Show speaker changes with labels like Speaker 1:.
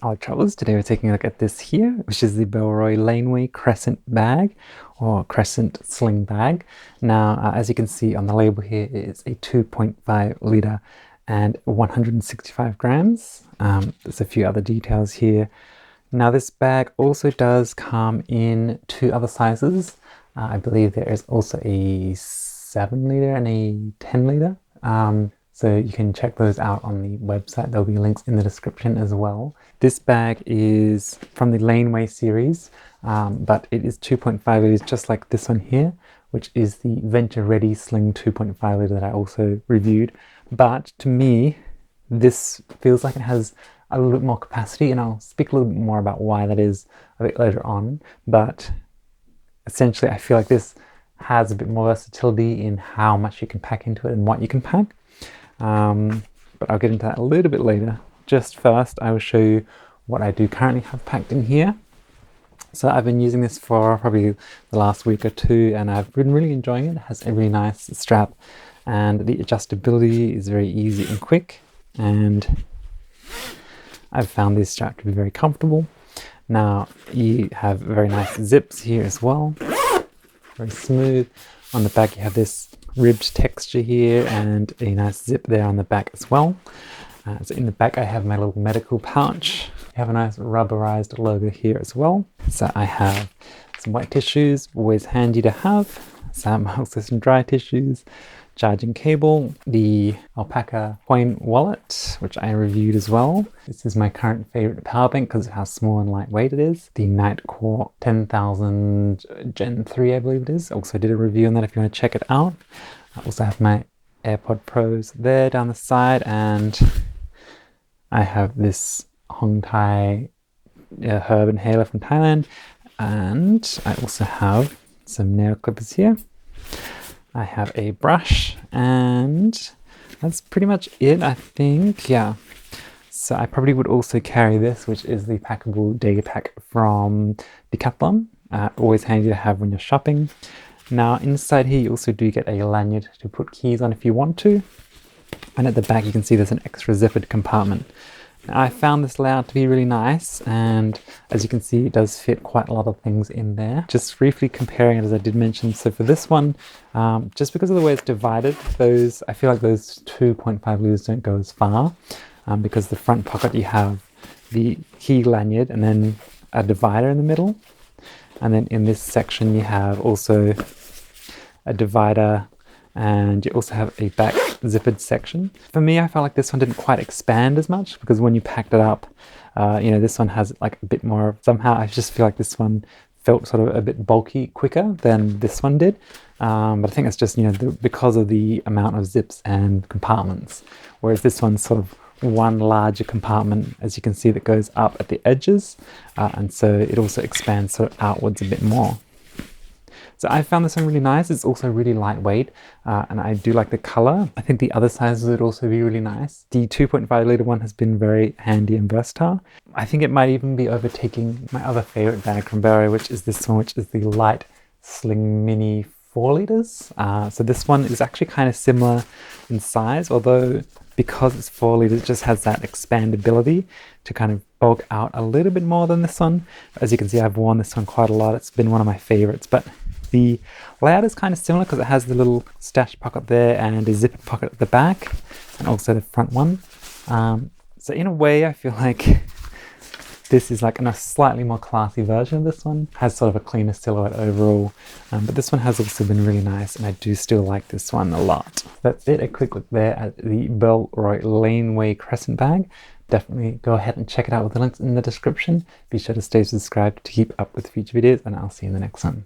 Speaker 1: Our travellers, today we're taking a look at this here, which is the Bellroy Laneway Crescent bag or Crescent Sling bag. Now, as you can see on the label here, it's a 2.5 litre and 165 grams. There's a few other details here. Now, this bag also does come in two other sizes. I believe there is also a 7 litre and a 10 litre. So you can check those out on the website. There'll be links in the description as well. This bag is from the Laneway series, but it is 2.5 litres, just like this one here, which is the Venture Ready Sling 2.5 litre that I also reviewed. But to me, this feels like it has a little bit more capacity, and I'll speak a little bit more about why that is a bit later on. But essentially, I feel like this has a bit more versatility in how much you can pack into it and what you can pack. But I'll get into that a little bit later. Just first, I will show you what I do currently have packed in here. So I've been using this for probably the last week or two, and I've been really enjoying it. It has a really nice strap, and the adjustability is very easy and quick, and I've found this strap to be very comfortable. Now, you have very nice zips here as well, very smooth. On the back you have this ribbed texture here and a nice zip there on the back as well. So in the back I have my little medical pouch. I have a nice rubberized logo here as well. So I have some wet tissues, always handy to have. Also some dry tissues, charging cable, the alpaca coin wallet, which I reviewed as well. This is my current favorite power bank because of how small and lightweight it is. The Nightcore 10,000 Gen 3, I believe it is. Also did a review on that if you want to check it out. I also have my AirPod Pros there down the side, and I have this Hong Tai herb inhaler from Thailand, and I also have some nail clippers here. I have a brush, and that's pretty much it, I think. Yeah. So I probably would also carry this, which is the packable day pack from Decathlon. Always handy to have when you're shopping. Now inside here you also do get a lanyard to put keys on if you want to. And at the back you can see there's an extra zippered compartment. Now, I found this layout to be really nice, and as you can see it does fit quite a lot of things in there. Just briefly comparing it, as I did mention, so for this one, just because of the way it's divided, I feel like those 2.5 litres don't go as far, because the front pocket you have the key lanyard and then a divider in the middle, and then in this section you have also a divider, and you also have a back zippered section. For me, I felt like this one didn't quite expand as much, because when you packed it up, this one has like a bit more, somehow I just feel like this one felt sort of a bit bulky quicker than this one did. But I think it's just, because of the amount of zips and compartments, whereas this one's sort of one larger compartment, as you can see, that goes up at the edges, and so it also expands sort of outwards a bit more. So I found this one really nice. It's also really lightweight, and I do like the color. I think the other sizes would also be really nice. The 2.5 litre one has been very handy and versatile. I think it might even be overtaking my other favorite bag from Bellroy, which is this one, which is the Light Sling Mini 4 litres. So this one is actually kind of similar in size, although because it's 4 litres, it just has that expandability to kind of bulk out a little bit more than this one. As you can see, I've worn this one quite a lot. It's been one of my favorites, but the layout is kind of similar because it has the little stash pocket there and a zipper pocket at the back, and also the front one. So in a way, I feel like this is like a slightly more classy version of this one. Has sort of a cleaner silhouette overall, but this one has also been really nice, and I do still like this one a lot. That's it, a quick look there at the Bellroy Laneway Crescent bag. Definitely go ahead and check it out with the links in the description. Be sure to stay subscribed to keep up with future videos, and I'll see you in the next one.